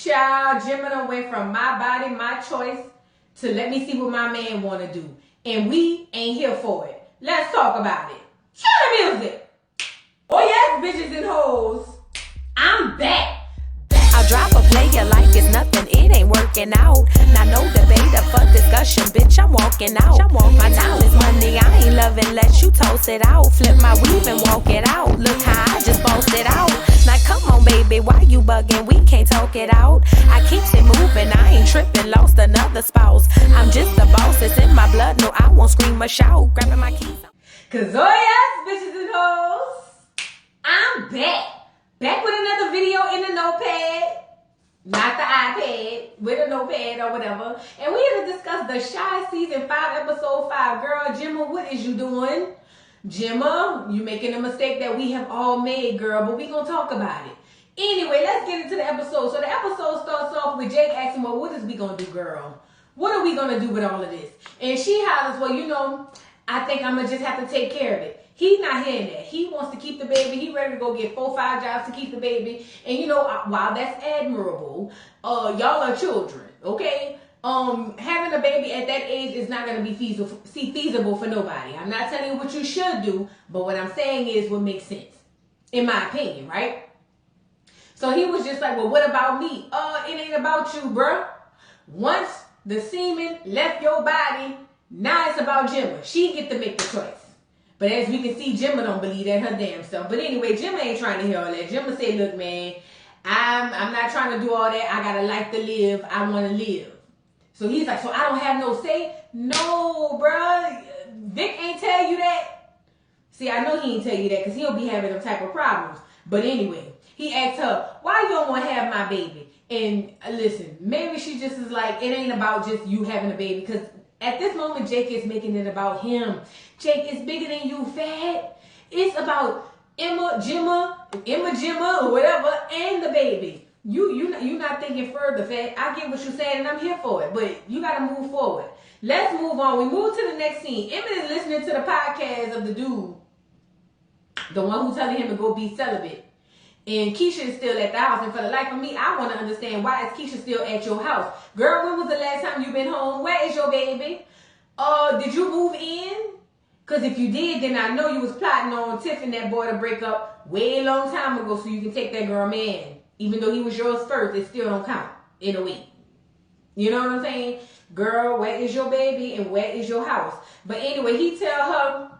Child, Jemma done went from my body, my choice, to let me see what my man want to do. And we ain't here for it. Let's talk about it. Cue the music. Oh yes, bitches and hoes. I'm back. I'll drop a player like it's nothing, it ain't working out. Now no debate or fuck discussion, bitch, I'm walking out. My time is money, I ain't loving unless you toast it out. Flip my weave and walk it out. Look how I just bossed it out. Now come on baby, why you bugging? We can't talk it out. I keeps it moving, I ain't tripping, lost another spouse. I'm just a boss, it's in my blood, no I won't scream or shout. Grabbing my keys. Cause oh yes, bitches and hoes, I'm back. Back with another video in the notepad. Not the iPad, with a notepad or whatever. And we're going to discuss the Shy Season 5, Episode 5. Girl, Jemma, what is you doing? Jemma, you making a mistake that we have all made, girl. But we going to talk about it. Anyway, let's get into the episode. So the episode starts off with Jake asking, well, what is we going to do, girl? What are we going to do with all of this? And she hollers, well, you know, I think I'm going to just have to take care of it. He's not hearing that. He wants to keep the baby. He ready to go get 4 or 5 jobs to keep the baby. And you know, while that's admirable, y'all are children, okay? Having a baby at that age is not going to be feasible for nobody. I'm not telling you what you should do, but what I'm saying is what makes sense, in my opinion, right? So he was just like, well, what about me? It ain't about you, bruh. Once the semen left your body, now it's about Jemma. She get to make the choice. But as we can see, Jemma don't believe that her damn self. But anyway, Jemma ain't trying to hear all that. Jemma said, look, man, I'm not trying to do all that. I got a life to live. I want to live. So he's like, so I don't have no say? No, bruh. Vic ain't tell you that. See, I know he ain't tell you that because he'll be having them type of problems. But anyway, he asked her, why you don't want to have my baby? And listen, maybe she just is like, it ain't about just you having a baby. Because at this moment, Jake is making it about him. Jake is bigger than you, fat. It's about Jemma, or whatever, and the baby. You not thinking further, fat. I get what you're saying, and I'm here for it. But you got to move forward. Let's move on. We move to the next scene. Emmett is listening to the podcast of the dude, the one who's telling him to go be celibate. And Keisha is still at the house. And for the life of me, I want to understand, why is Keisha still at your house? Girl, when was the last time you been home? Where is your baby? Did you move in? Because if you did, then I know you was plotting on Tiff and that boy to break up way long time ago so you can take that girl man. Even though he was yours first, it still don't count in a way. You know what I'm saying? Girl, where is your baby and where is your house? But anyway, he tell her,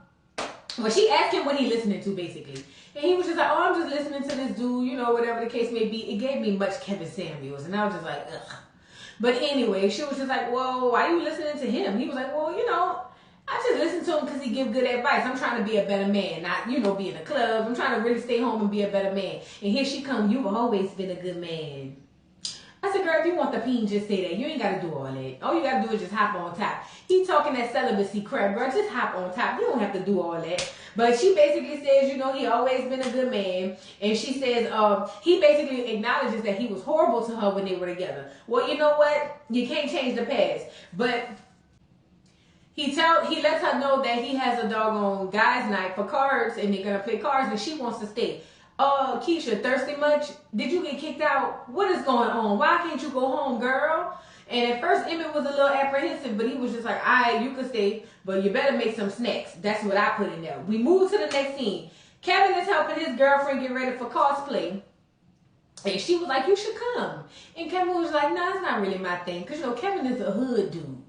well, she asked him what he listening to, basically. And he was just like, oh, I'm just listening to this dude, you know, whatever the case may be. It gave me much Kevin Samuels. And I was just like, ugh. But anyway, she was just like, well, why are you listening to him? He was like, well, you know, I just listen to him because he give good advice. I'm trying to be a better man, not, you know, be in the club. I'm trying to really stay home and be a better man. And here she come, you've always been a good man. I said, girl, if you want the peen, just say that. You ain't got to do all that. All you got to do is just hop on top. He talking that celibacy crap, girl. Just hop on top. You don't have to do all that. But she basically says, you know, he always been a good man. And she says, he basically acknowledges that he was horrible to her when they were together. Well, you know what? You can't change the past. But he lets her know that he has a doggone guys' night for cards, and they're going to play cards, and she wants to stay. Keisha, thirsty much? Did you get kicked out? What is going on? Why can't you go home, girl? And at first, Emmett was a little apprehensive, but he was just like, all right, you can stay, but you better make some snacks. That's what I put in there. We move to the next scene. Kevin is helping his girlfriend get ready for cosplay. And she was like, you should come. And Kevin was like, no, it's not really my thing. Because, you know, Kevin is a hood dude.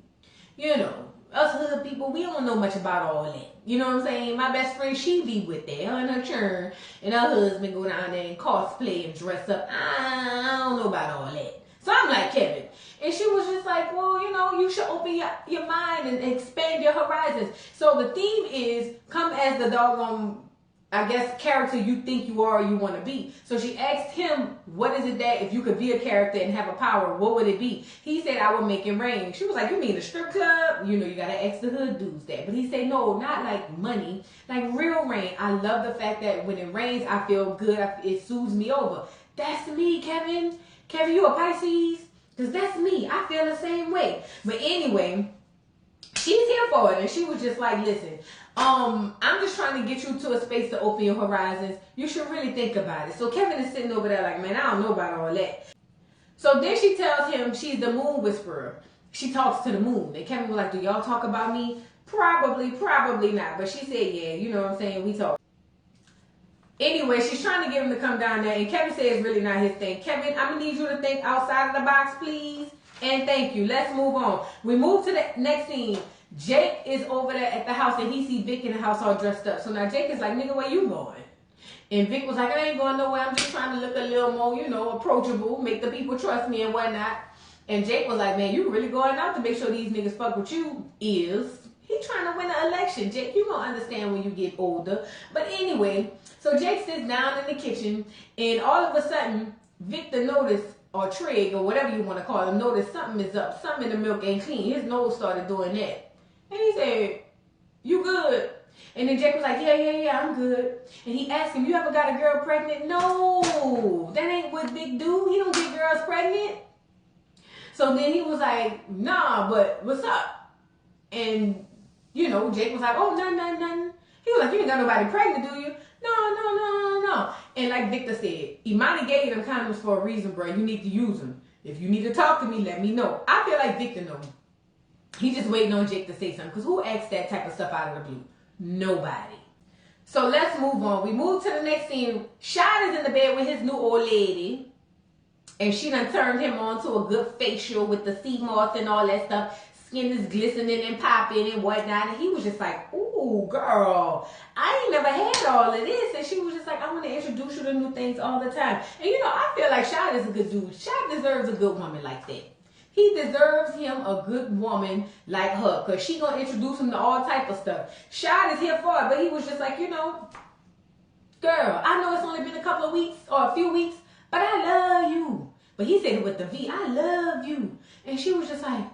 You know, us hood people, we don't know much about all that. You know what I'm saying? My best friend, she be with that. Her and her churn and her husband go down there and cosplay and dress up. I don't know about all that. So I'm like, Kevin. And she was just like, well, you know, you should open your mind and expand your horizons. So the theme is, come as the doggone, I guess, character you think you are or you want to be. So she asked him, what is it that if you could be a character and have a power, what would it be? He said, I would make it rain. She was like, you mean the strip club? You know, you got to ask the hood dudes that. But he said, no, not like money, like real rain. I love the fact that when it rains, I feel good. It soothes me over. That's me, Kevin. Kevin, you a Pisces? Because that's me. I feel the same way. But anyway, she's here for it. And she was just like, listen, I'm just trying to get you to a space to open your horizons. You should really think about it. So Kevin is sitting over there like, man, I don't know about all that. So then she tells him she's the moon whisperer. She talks to the moon. And Kevin was like, do y'all talk about me? Probably not. But she said, yeah, you know what I'm saying? We talk. Anyway, she's trying to get him to come down there. And Kevin says it's really not his thing. Kevin, I'm going to need you to think outside of the box, please. And thank you. Let's move on. We move to the next scene. Jake is over there at the house and he sees Vic in the house all dressed up. So now Jake is like, nigga, where you going? And Vic was like, I ain't going nowhere. I'm just trying to look a little more, you know, approachable, make the people trust me and whatnot. And Jake was like, man, you really going out to make sure these niggas fuck with you is. He trying to win an election. Jake, you gonna understand when you get older. But anyway, so Jake sits down in the kitchen and all of a sudden, Victor noticed, or Trig, or whatever you want to call him, noticed something is up. Something in the milk ain't clean. His nose started doing that. And he said, you good? And then Jake was like, yeah, I'm good. And he asked him, you ever got a girl pregnant? No, that ain't what Vic do. He don't get girls pregnant. So then he was like, nah, but what's up? And, you know, Jake was like, oh, nothing. He was like, you ain't got nobody pregnant, do you? No. And like Victor said, Imani gave you them condoms for a reason, bro. You need to use them. If you need to talk to me, let me know. I feel like Victor knows. He just waiting on Jake to say something. Because who asks that type of stuff out of the blue? Nobody. So let's move on. We move to the next scene. Shad is in the bed with his new old lady. And she done turned him on to a good facial with the sea moss and all that stuff. Skin is glistening and popping and whatnot. And he was just like, ooh, girl, I ain't never had all of this. And she was just like, I want to introduce you to new things all the time. And you know, I feel like Shad is a good dude. Shad deserves a good woman like that. He deserves him a good woman like her. Because she going to introduce him to all type of stuff. Shad is here for it. But he was just like, you know, girl, I know it's only been a couple of weeks or a few weeks. But I love you. But he said it with the V. I love you. And she was just like,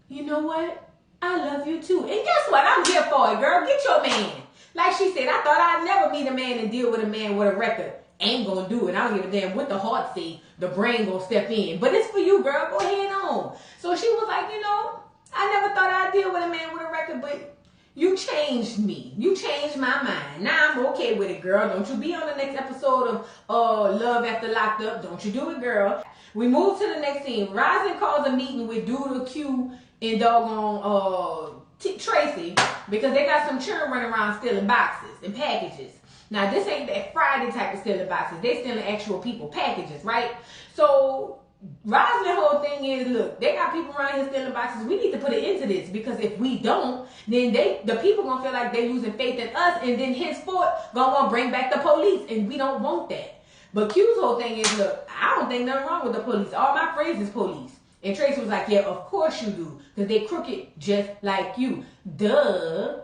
you know what? I love you too. And guess what? I'm here for it, girl. Get your man. Like she said, I thought I'd never meet a man and deal with a man with a record. Ain't gonna do it. I don't give a damn what the heart say. The brain gonna step in. But it's for you, girl. Go ahead on. So she was like, you know, I never thought I'd deal with a man with a record, but you changed me. You changed my mind. Now I'm okay with it, girl. Don't you be on the next episode of Love After Locked Up. Don't you do it, girl. We move to the next scene. Rosin calls a meeting with Doodle, Q, and doggone Tracy because they got some children running around stealing boxes and packages. Now, this ain't that Friday type of stealing boxes. They stealing actual people packages, right? So Rosalind's whole thing is, look, they got people around here stealing boxes. We need to put an end to this because if we don't, then the people gonna feel like they're losing faith in us, and then henceforth gonna want to bring back the police, and we don't want that. But Q's whole thing is, look, I don't think nothing wrong with the police. All my friends is police. And Tracy was like, yeah, of course you do, because they crooked just like you. Duh.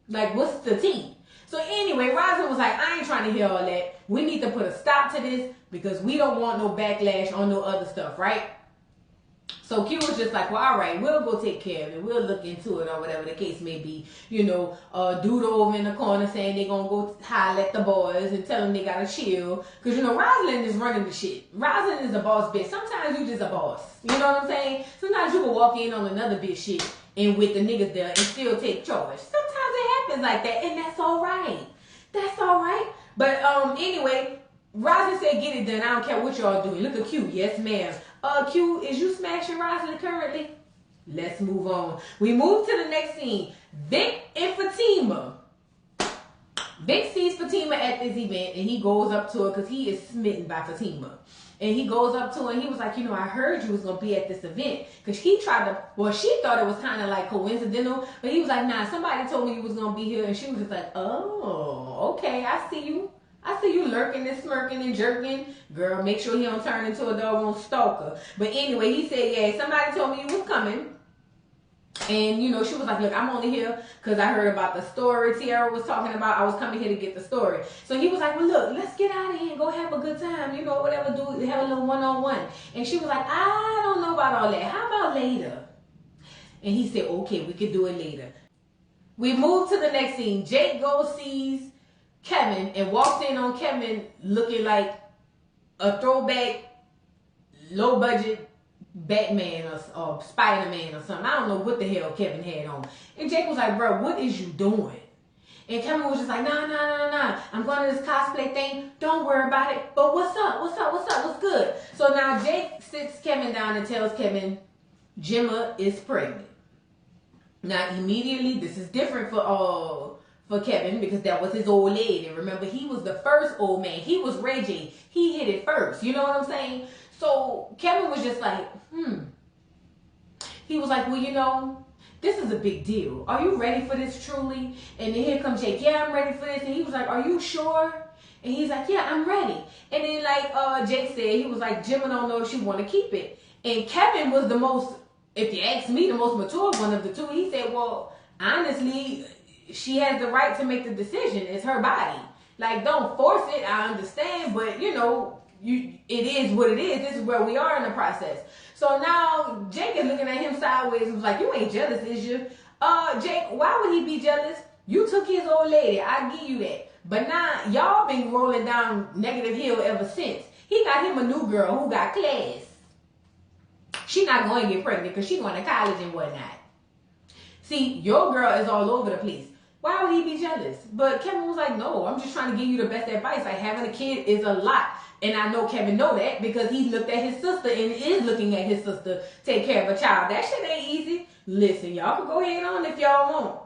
Like, what's the tea? So anyway, Rosin was like, I ain't trying to hear all that. We need to put a stop to this because we don't want no backlash on no other stuff, right? So Q was just like, well, all right, we'll go take care of it. We'll look into it or whatever the case may be. You know, Doodle over in the corner saying they're going to go holler at the boys and tell them they got to chill. Because, you know, Rosalind is running the shit. Rosalind is a boss bitch. Sometimes you just a boss. You know what I'm saying? Sometimes you can walk in on another bitch shit and with the niggas there and still take charge. Sometimes it happens like that, and that's all right. That's all right. But anyway, Rosin said, get it done. I don't care what y'all doing. Look at Q. Yes, ma'am. Q, is you smashing Rosin currently? Let's move on. We move to the next scene. Vic and Fatima. Vic sees Fatima at this event, and he goes up to her because he is smitten by Fatima. And he goes up to her, and he was like, you know, I heard you was going to be at this event. Because she tried to, well, she thought it was kind of like coincidental. But he was like, nah, somebody told me you was going to be here. And she was just like, oh, okay, I see you. I see you lurking and smirking and jerking. Girl, make sure he don't turn into a doggone stalker. But anyway, he said, yeah, somebody told me you was coming. And, you know, she was like, look, I'm only here because I heard about the story Tiara was talking about. I was coming here to get the story. So he was like, well, look, let's get out of here and go have a good time. You know, whatever, do have a little one-on-one. And she was like, I don't know about all that. How about later? And he said, okay, we could do it later. We moved to the next scene. Jake goes sees Kevin and walks in on Kevin looking like a throwback, low budget Batman or Spider-Man or something. I don't know what the hell Kevin had on. And Jake was like, bro, what is you doing? And Kevin was just like, nah. I'm going to this cosplay thing. Don't worry about it. But what's up? What's good? So So now Jake sits Kevin down and tells Kevin, Jemma is pregnant. Now immediately, this is different for Kevin because that was his old lady. Remember, he was the first old man. He was Reggie. He hit it first. You know what I'm saying? So Kevin was just like, He was like, well, you know, this is a big deal. Are you ready for this truly? And then here comes Jake. Yeah, I'm ready for this. And he was like, are you sure? And he's like, yeah, I'm ready. And then like Jake said, he was like, Jemma don't know if she want to keep it. And Kevin was the most, if you ask me, the most mature one of the two. He said, well, honestly, she has the right to make the decision. It's her body. Like, don't force it. I understand, but you know, it is what it is. This is where we are in the process. So now Jake is looking at him sideways and was like, you ain't jealous, is you? Jake, why would he be jealous? You took his old lady. I give you that. But now y'all been rolling down negative hill ever since. He got him a new girl who got class. She not going to get pregnant because she going to college and whatnot. See, your girl is all over the place. Why would he be jealous? But Kevin was like, no, I'm just trying to give you the best advice. Like, having a kid is a lot. And I know Kevin know that because he looked at his sister and is looking at his sister take care of a child. That shit ain't easy. Listen, y'all can go ahead on if y'all want.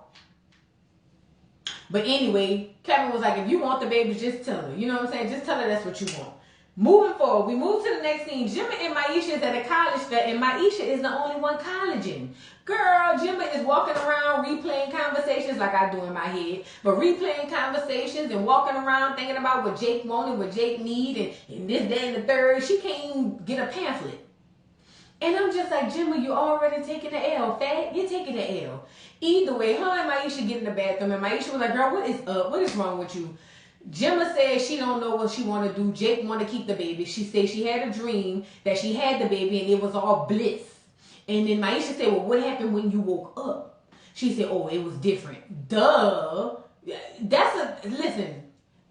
But anyway, Kevin was like, if you want the baby, just tell her. You know what I'm saying? Just tell her that's what you want. Moving forward, we move to the next scene. Jemma and Maisha is at a college fair, and Maisha is the only one colleging. Girl, Jemma is walking around replaying conversations like I do in my head, but replaying conversations and walking around thinking about what Jake wanted, what Jake need, and this, that, and the third. She can't even get a pamphlet. And I'm just like, Jemma, you already taking the L, fat. You're taking the L. Either way, her and Maisha get in the bathroom, and Maisha was like, girl, what is up? What is wrong with you? Jemma said she don't know what she want to do. Jake want to keep the baby. She said she had a dream that she had the baby and it was all bliss. And then Maisha said, well, what happened when you woke up? She said, oh, it was different. Duh. Listen,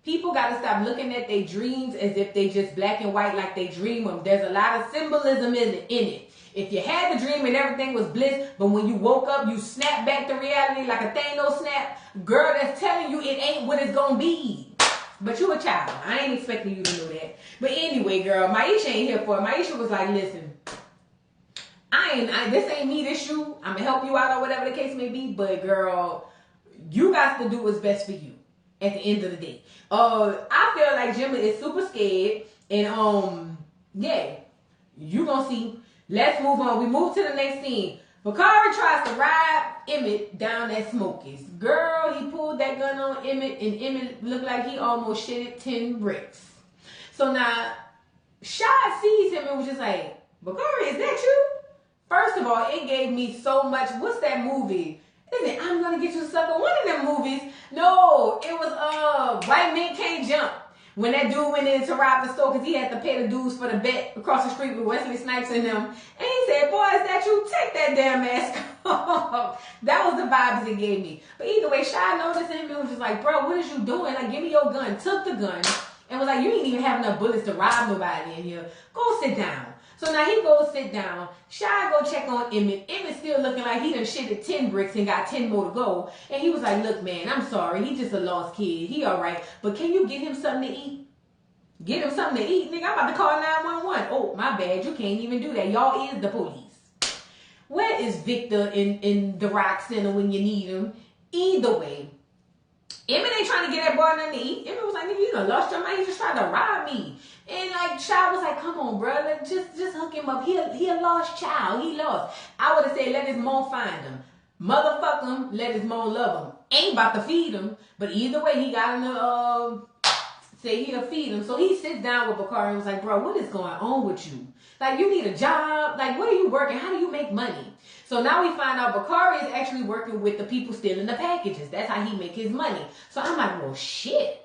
people got to stop looking at their dreams as if they just black and white like they dream them. There's a lot of symbolism in it. If you had the dream and everything was bliss, but when you woke up, you snapped back to reality like a Thanos snap, girl, that's telling you it ain't what it's going to be. But you a child. I ain't expecting you to know that. But anyway, girl, Maisha ain't here for it. Maisha was like, listen, this ain't me, this you. I'm going to help you out or whatever the case may be. But girl, you got to do what's best for you at the end of the day. I feel like Jemma is super scared. And, yeah, you going to see. Let's move on. We move to the next scene. Bakari tries to ride Emmett down at Smokey's. Girl, he pulled that gun on Emmett, and Emmett looked like he almost shitted 10 bricks. So now, Shad sees him and was just like, Bakari, is that you? First of all, it gave me so much. What's that movie? Is it I'm Gonna Get You Sucker? One of them movies. No, it was White Men Can't Jump. When that dude went in to rob the store because he had to pay the dudes for the bet across the street with Wesley Snipes and them. And he said, boy, is that you? Take that damn mask off. That was the vibes it gave me. But either way, Shy noticed him and was just like, bro, what is you doing? Like, give me your gun. Took the gun and was like, you ain't even have enough bullets to rob nobody in here. Go sit down. So now he goes sit down. Shy go check on Emmett. Emmett's still looking like he done shitted 10 bricks and got 10 more to go. And he was like, look, man, I'm sorry. He just a lost kid. He all right. But can you get him something to eat? Get him something to eat, nigga. I'm about to call 911. Oh, my bad. You can't even do that. Y'all is the police. Where is Victor in the Rock Center when you need him? Either way, Emmett ain't trying to get that boy nothing to eat. Emmett was like, nigga, you done lost your mind. You just tried to rob me. And like, Shy was like, come on, brother. Just hook him up. He a lost child. He lost. I would have said, let his mom find him. Motherfuck him. Let his mom love him. Ain't about to feed him. But either way, he got him to, say he'll feed him. So he sits down with Bakari and was like, bro, what is going on with you? Like, you need a job. Like, where are you working? How do you make money? So now we find out Bakari is actually working with the people stealing the packages. That's how he make his money. So I'm like, well, shit.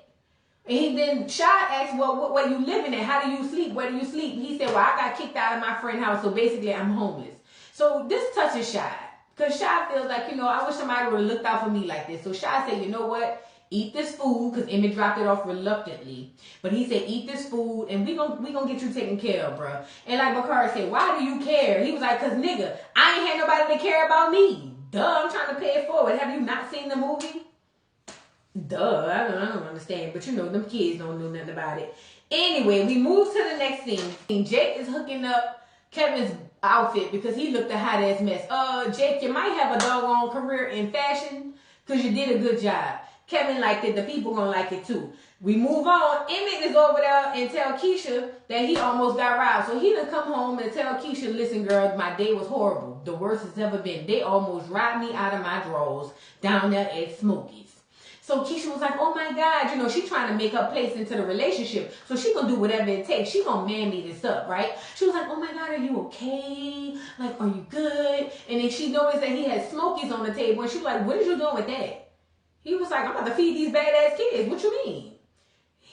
And then Shad asked, well, where you living at? How do you sleep? Where do you sleep? And he said, well, I got kicked out of my friend's house. So basically, I'm homeless. So this touches Shad. Because Shad feels like, I wish somebody would have looked out for me like this. So Shad said, you know what? Eat this food, because Emmett dropped it off reluctantly. But he said, eat this food, and we gonna get you taken care of, bro. And like Bakari said, why do you care? He was like, because nigga, I ain't had nobody to care about me. Duh, I'm trying to pay it forward. Have you not seen the movie? Duh, I don't understand. But them kids don't know nothing about it. Anyway, we move to the next scene. Jake is hooking up Kevin's outfit because he looked a hot ass mess. Jake, you might have a doggone career in fashion because you did a good job. Kevin liked it. The people gonna like it too. We move on. Emmett is over there and tell Keisha that he almost got robbed. So he done come home and tell Keisha, listen, girl, my day was horrible. The worst it's ever been. They almost robbed me out of my drawers down there at Smokey's. So Keisha was like, oh my God, you know, she trying to make her place into the relationship. So she gonna do whatever it takes. She gonna man me this up, right? She was like, oh my God, are you okay? Like, are you good? And then she noticed that he had Smokies on the table. And she was like, what is you doing with that? He was like, I'm about to feed these badass kids. What you mean?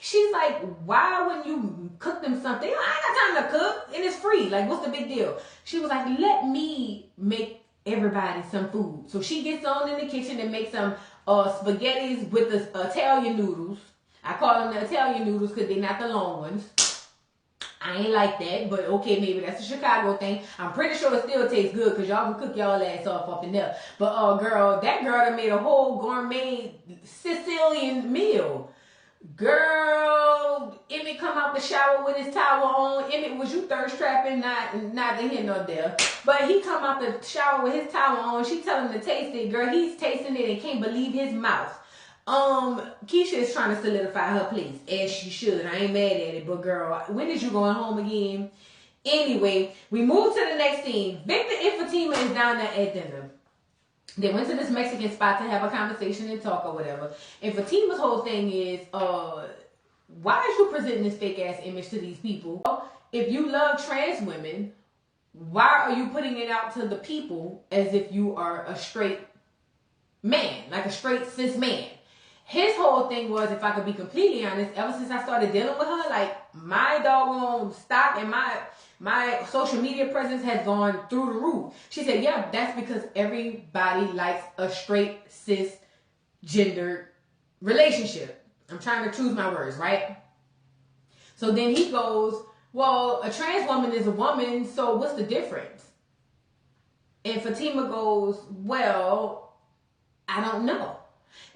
She's like, why wouldn't you cook them something? I ain't got time to cook, and it's free. Like, what's the big deal? She was like, let me make everybody some food. So she gets on in the kitchen and makes some spaghettis with the Italian noodles. I call them the Italian noodles because they're not the long ones. I ain't like that, but okay, maybe that's a Chicago thing. I'm pretty sure it still tastes good because y'all can cook y'all ass off up in there. But girl, that girl that made a whole gourmet Sicilian meal. Girl, Emmett come out the shower with his towel on. Emmett, was you thirst trapping? Not the here nor there. But he come out the shower with his towel on. She tell him to taste it. Girl, he's tasting it and can't believe his mouth. Keisha is trying to solidify her place, as she should. I ain't mad at it, but girl, when is you going home again? Anyway, we move to the next scene. Victor and Fatima is down there at dinner. They went to this Mexican spot to have a conversation and talk or whatever. And Fatima's whole thing is, why is you presenting this fake ass image to these people? If you love trans women, why are you putting it out to the people as if you are a straight man, like a straight cis man? His whole thing was, if I could be completely honest, ever since I started dealing with her, like my doggone stock and my social media presence has gone through the roof. She said, yeah, that's because everybody likes a straight cis gendered relationship. I'm trying to choose my words, right? So then he goes, well, a trans woman is a woman, so what's the difference? And Fatima goes, well, I don't know.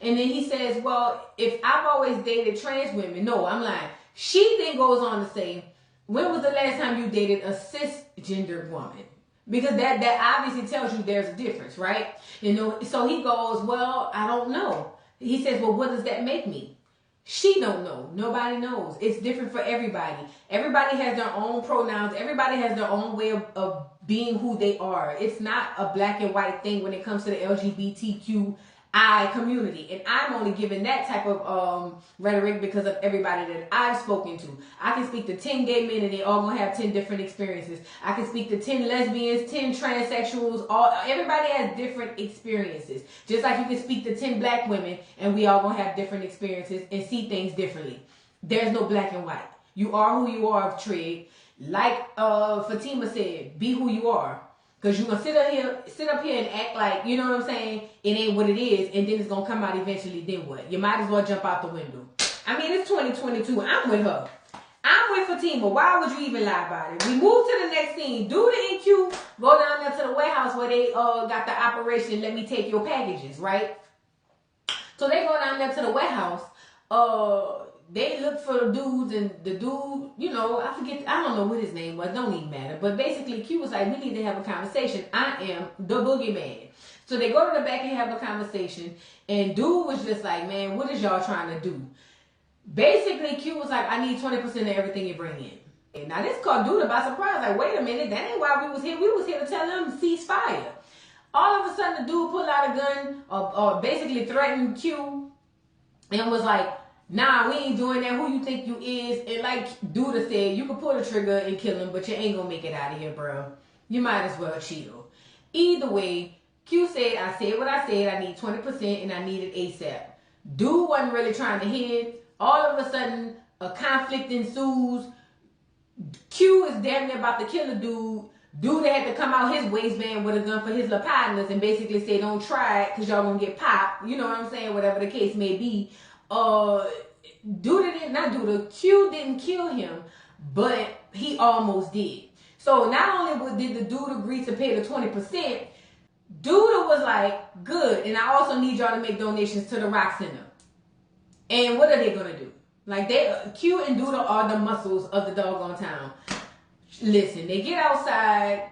And then he says, well, if I've always dated trans women, no, I'm lying. She then goes on to say, when was the last time you dated a cisgendered woman? Because that obviously tells you there's a difference, right? You know, so he goes, well, I don't know. He says, well, what does that make me? She don't know. Nobody knows. It's different for everybody. Everybody has their own pronouns. Everybody has their own way of being who they are. It's not a black and white thing when it comes to the LGBTQI community. And I'm only giving that type of rhetoric because of everybody that I've spoken to. I can speak to 10 gay men and they all gonna have 10 different experiences. I can speak to 10 lesbians, 10 transsexuals. Everybody has different experiences. Just like you can speak to 10 black women and we all gonna have different experiences and see things differently. There's no black and white. You are who you are, Trig. Like Fatima said, be who you are. Because you're going to sit up here and act like, you know what I'm saying, it ain't what it is, and then it's going to come out eventually, then what? You might as well jump out the window. I mean, it's 2022. I'm with her. I'm with Fatima. Why would you even lie about it? We move to the next scene. Duda and Q go down there to the warehouse where they got the operation, let me take your packages, right? So they go down there to the warehouse. They look for the dudes, and the dude, you know, I don't know what his name was, don't even matter. But basically, Q was like, we need to have a conversation. I am the boogeyman. So they go to the back and have a conversation, and dude was just like, man, what is y'all trying to do? Basically, Q was like, I need 20% of everything you bring in. Now, this caught Duda by surprise. Like, wait a minute, that ain't why we was here. We was here to tell them to cease fire. All of a sudden, the dude pulled out a gun, or basically threatened Q, and was like, nah, we ain't doing that. Who you think you is? And like Duda said, you can pull the trigger and kill him, but you ain't gonna make it out of here, bro. You might as well chill. Either way, Q said, I said what I said. I need 20% and I need it ASAP. Dude wasn't really trying to hit. All of a sudden, a conflict ensues. Q is damn near about to kill a dude. Dude had to come out his waistband with a gun for his little partners and basically say, don't try it because y'all gonna get popped. You know what I'm saying? Whatever the case may be. Q didn't kill him, but he almost did. So not only did the dude agree to pay the 20%, Duda was like, good, and I also need y'all to make donations to the Rock Center. And what are they gonna do? Like, Q and Duda are the muscles of the doggone town. Listen, they get outside.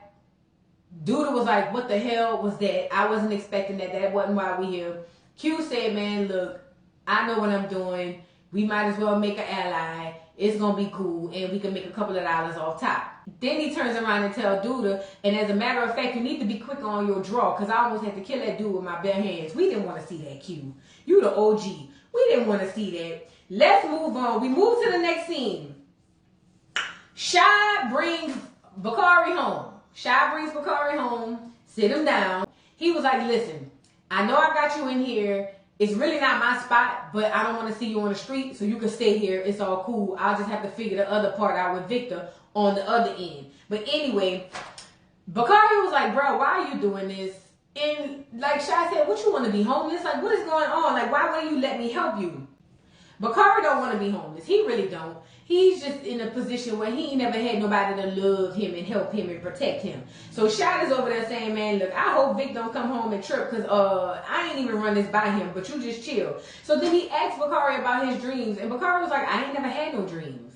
Duda was like, what the hell was that? I wasn't expecting that. That wasn't why we here. Q said, man, look, I know what I'm doing. We might as well make an ally. It's going to be cool. And we can make a couple of dollars off top. Then he turns around and tells Duda, and as a matter of fact, you need to be quick on your draw, because I almost had to kill that dude with my bare hands. We didn't want to see that, Q. You the OG. We didn't want to see that. Let's move on. We move to the next scene. Shy brings Bakari home. Sit him down. He was like, listen, I know I got you in here. It's really not my spot, but I don't want to see you on the street, so you can stay here. It's all cool. I'll just have to figure the other part out with Victor on the other end. But anyway, Bakari was like, bro, why are you doing this? And like Shy said, what you want to be homeless? Like, what is going on? Like, why wouldn't you let me help you? Bakari don't want to be homeless. He really don't. He's just in a position where he ain't never had nobody to love him and help him and protect him. So Shot is over there saying, man, look, I hope Vic don't come home and trip, because I ain't even run this by him, but you just chill. So then he asked Bakari about his dreams, and Bakari was like, I ain't never had no dreams.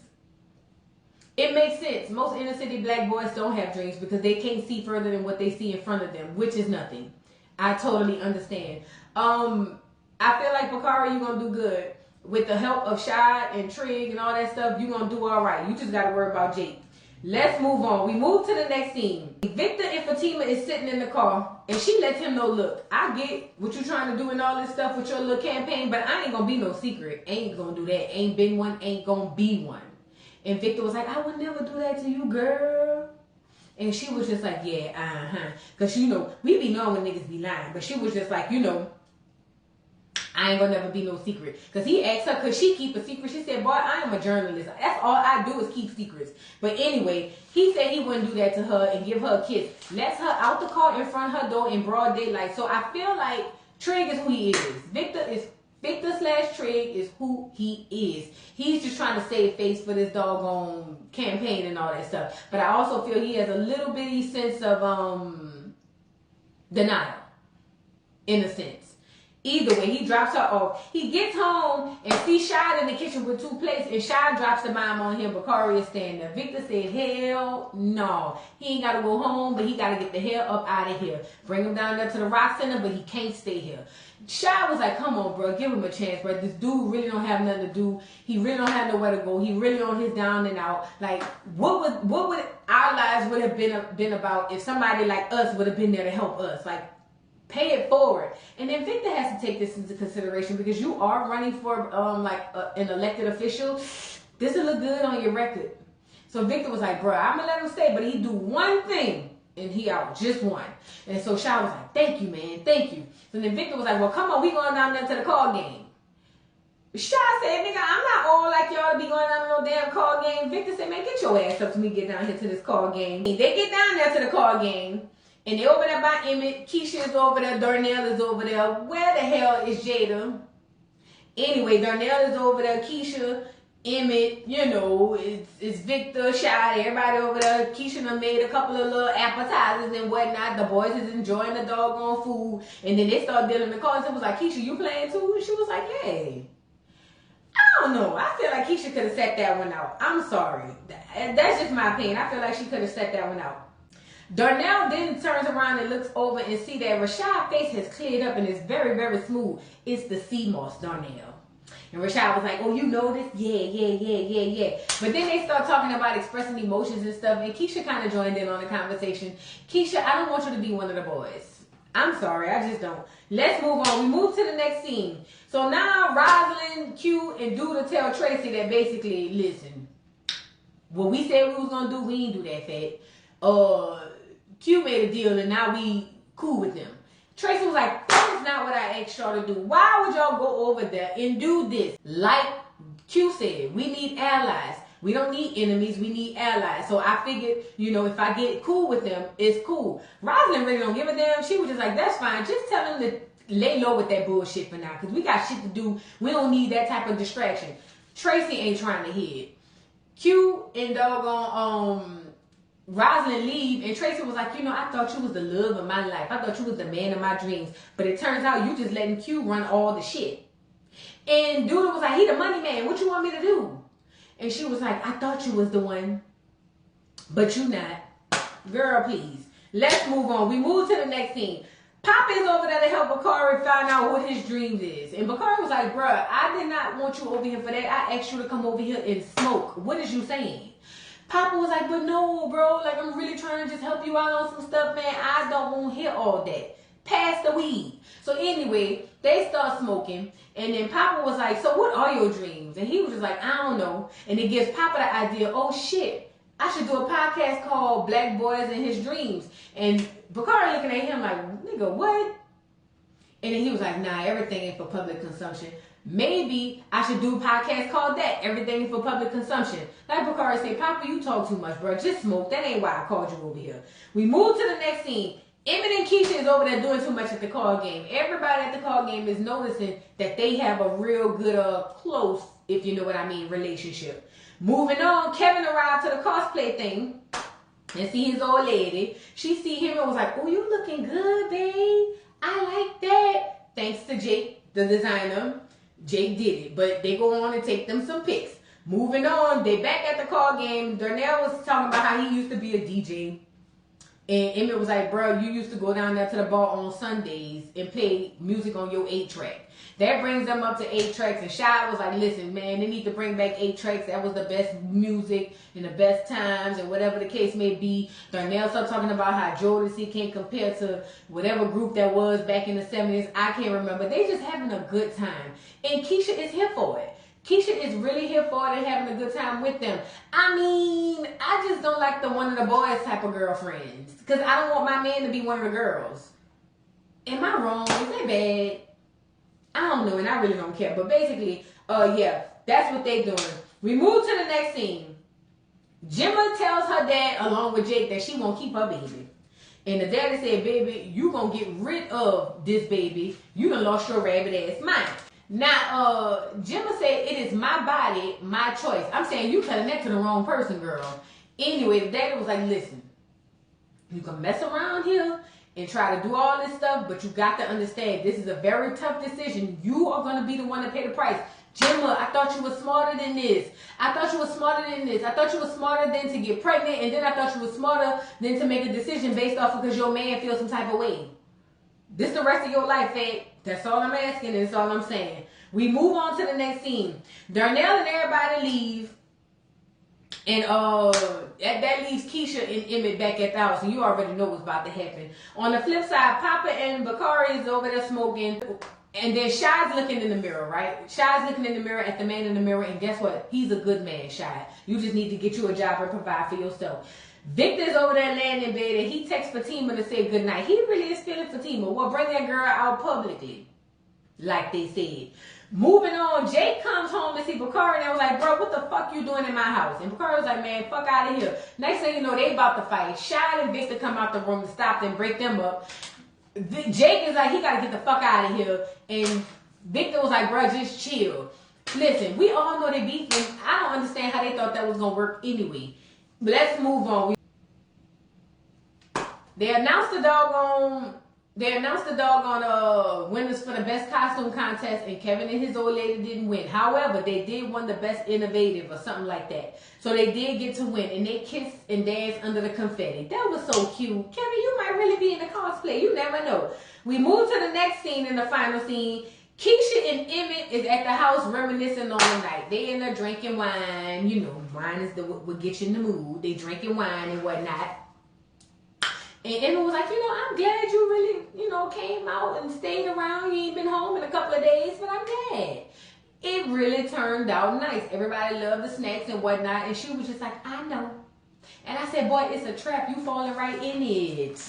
It makes sense. Most inner city black boys don't have dreams because they can't see further than what they see in front of them, which is nothing. I totally understand. I feel like Bakari, you're going to do good. With the help of Shad and Trig and all that stuff, you're going to do all right. You just got to worry about Jake. Let's move on. We move to the next scene. Victor and Fatima is sitting in the car, and she lets him know, look, I get what you're trying to do and all this stuff with your little campaign, but I ain't going to be no secret. Ain't going to do that. Ain't been one, ain't going to be one. And Victor was like, I would never do that to you, girl. And she was just like, yeah, Because, you know, we be knowing when niggas be lying. But she was just like, you know, I ain't gonna never be no secret. Because he asked her, could she keep a secret? She said, boy, I am a journalist. That's all I do is keep secrets. But anyway, he said he wouldn't do that to her and give her a kiss. Lets her out the car in front of her door in broad daylight. So I feel like Trig is who he is. Victor/Trig is who he is. He's just trying to save face for this doggone campaign and all that stuff. But I also feel he has a little bitty sense of denial, in a sense. Either way, he drops her off. He gets home and sees Shad in the kitchen with 2 plates, and Shad drops the bomb on him. Bakari is standing there. Victor said, hell no. He ain't got to go home, but he got to get the hell up out of here. Bring him down there to the Rock Center, but he can't stay here. Shad was like, come on, bro. Give him a chance, bro. This dude really don't have nothing to do. He really don't have nowhere to go. He really on his down and out. Like, what would our lives would have been about if somebody like us would have been there to help us? Like, pay it forward. And then Victor has to take this into consideration, because you are running for an elected official. This will look good on your record. So Victor was like, bro, I'm gonna let him stay, but he do one thing and he out, just one. And so Shah was like, thank you, man, thank you. So then Victor was like, well, come on, we going down there to the call game. Shah said, nigga, I'm not all like y'all to be going down to no damn call game. Victor said, man, get your ass up to me, get down here to this call game. They get down there to the call game. And they over there by Emmett. Keisha is over there. Darnell is over there. Where the hell is Jada? Anyway, Darnell is over there. Keisha, Emmett, you know, it's Victor, Shad, everybody over there. Keisha done made a couple of little appetizers and whatnot. The boys is enjoying the doggone food. And then they start dealing the cards. It was like, Keisha, you playing too? And she was like, yeah. I don't know. I feel like Keisha could have set that one out. I'm sorry. That's just my opinion. I feel like she could have set that one out. Darnell then turns around and looks over and see that Rashad's face has cleared up and is very, very smooth. It's the sea moss, Darnell. And Rashad was like, oh, you know this? Yeah. But then they start talking about expressing emotions and stuff, and Keisha kind of joined in on the conversation. Keisha, I don't want you to be one of the boys. I'm sorry, I just don't. Let's move on. We move to the next scene. So now Rosalind, Q, and Duda tell Tracy that basically, listen, what we said we was going to do, we ain't do that, fat. Q made a deal and now we cool with them. Tracy was like, that is not what I asked y'all to do. Why would y'all go over there and do this? Like Q said, we need allies. We don't need enemies, we need allies. So I figured, you know, if I get cool with them, it's cool. Rosalind really don't give a damn. She was just like, that's fine. Just tell them to lay low with that bullshit for now, because we got shit to do. We don't need that type of distraction. Tracy ain't trying to hear it. Q and doggone Rosalind leave, and Tracy was like, you know, I thought you was the love of my life. I thought you was the man of my dreams. But it turns out you just letting Q run all the shit. And Duda was like, he the money man. What you want me to do? And she was like, I thought you was the one. But you not. Girl, please. Let's move on. We move to the next scene. Papa is over there to help Bakari find out what his dreams is. And Bakari was like, bruh, I did not want you over here for that. I asked you to come over here and smoke. What is you saying? Papa was like, but no, bro. Like, I'm really trying to just help you out on some stuff, man. I don't want to hear all that. Pass the weed. So anyway, they start smoking. And then Papa was like, so what are your dreams? And he was just like, I don't know. And it gives Papa the idea, oh shit, I should do a podcast called Black Boys and His Dreams. And Bakari looking at him like, nigga, what? And then he was like, nah, everything ain't for public consumption. Maybe I should do a podcast called that, Everything is for Public Consumption. Like Bakari said, Papa, you talk too much, bro. Just smoke. That ain't why I called you over here. We move to the next scene. Emmett and Keisha is over there doing too much at the card game. Everybody at the card game is noticing that they have a real good, close, if you know what I mean, relationship. Moving on, Kevin arrived to the cosplay thing and see his old lady. She see him and was like, oh, you looking good, babe. I like that. Thanks to Jake, the designer. Jake did it, but they go on and take them some pics. Moving on, they back at the card game. Darnell was talking about how he used to be a DJ. And Emmett was like, bro, you used to go down there to the bar on Sundays and play music on your 8-track. That brings them up to 8 tracks. And Shai was like, listen, man, they need to bring back 8 tracks. That was the best music and the best times and whatever the case may be. Darnell started talking about how Jodeci can't compare to whatever group that was back in the 70s. I can't remember. They just having a good time. And Keisha is here for it. Keisha is really here for it and having a good time with them. I mean, I just don't like the one of the boys type of girlfriends. Because I don't want my man to be one of the girls. Am I wrong? Is that bad? I don't know, and I really don't care. But basically, yeah, that's what they doing. We move to the next scene. Jemma tells her dad, along with Jake, that she won't keep her baby. And the daddy said, baby, you gonna get rid of this baby. You done lost your rabbit ass mind. Now, Jemma said, it is my body, my choice. I'm saying you cutting that to the wrong person, girl. Anyway, the daddy was like, listen, you can mess around here and try to do all this stuff, but you got to understand, this is a very tough decision. You are going to be the one to pay the price. Jemma, I thought you were smarter than this. I thought you were smarter than this. I thought you were smarter than to get pregnant, and then I thought you were smarter than to make a decision based off of because your man feels some type of way. This the rest of your life, Ed. That's all I'm asking, and that's all I'm saying. We move on to the next scene. Darnell and everybody leave. And that leaves Keisha and Emmett back at the house. And you already know what's about to happen. On the flip side, Papa and Bakari is over there smoking. And then Shai's looking in the mirror, right? Shai's looking in the mirror at the man in the mirror. And guess what? He's a good man, Shai. You just need to get you a job and provide for yourself. Victor's over there laying in bed and he texts Fatima to say goodnight. He really is feeling Fatima. Well, bring that girl out publicly, like they said. Moving on, Jake comes home to see Bakari and I was like, bro, what the fuck you doing in my house? And Bakari was like, man, fuck out of here. Next thing you know, they about to fight. Shai and Victor come out the room to stop them, break them up. Jake is like, he got to get the fuck out of here. And Victor was like, bro, just chill. Listen, we all know they beefing. I don't understand how they thought that was going to work anyway. But let's move on. They announced the doggone winners for the best costume contest, and Kevin and his old lady didn't win. However, they did win the best innovative or something like that. So they did get to win, and they kissed and danced under the confetti. That was so cute. Kevin, you might really be in the cosplay. You never know. We move to the next scene, in the final scene. Keisha and Emmett is at the house reminiscing on the night. They in there drinking wine. You know, wine is what gets you in the mood. They drinking wine and whatnot. And Emmett was like, I'm glad you really, came out and stayed around. You ain't been home in a couple of days, but I'm glad. It really turned out nice. Everybody loved the snacks and whatnot. And she was just like, I know. And I said, boy, it's a trap. You falling right in it.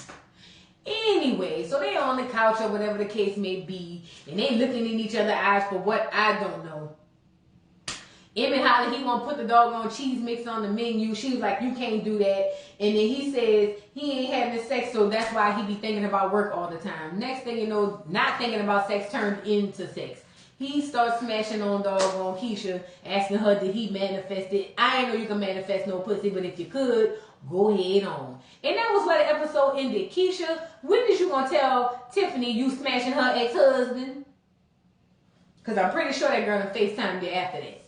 Anyway, so they on the couch or whatever the case may be. And they looking in each other's eyes for what I don't know. Emmett hollered he gonna put the doggone cheese mix on the menu. She was like, you can't do that. And then he says he ain't having sex, so that's why he be thinking about work all the time. Next thing you know, not thinking about sex turned into sex. He starts smashing on doggone Keisha, asking her did he manifest it. I ain't know you can manifest no pussy, but if you could, go ahead on. And that was where the episode ended. Keisha, when is you gonna tell Tiffany you smashing her ex-husband? Because I'm pretty sure that girl FaceTimed you after that.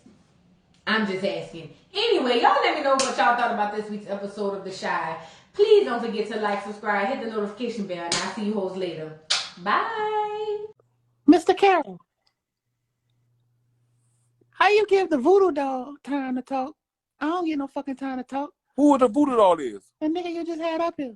I'm just asking. Anyway, y'all let me know what y'all thought about this week's episode of The Shy. Please don't forget to like, subscribe, hit the notification bell, and I'll see you hoes later. Bye. Mr. Carroll, how you give the voodoo doll time to talk? I don't get no fucking time to talk. Who the voodoo doll is? The nigga you just had up here.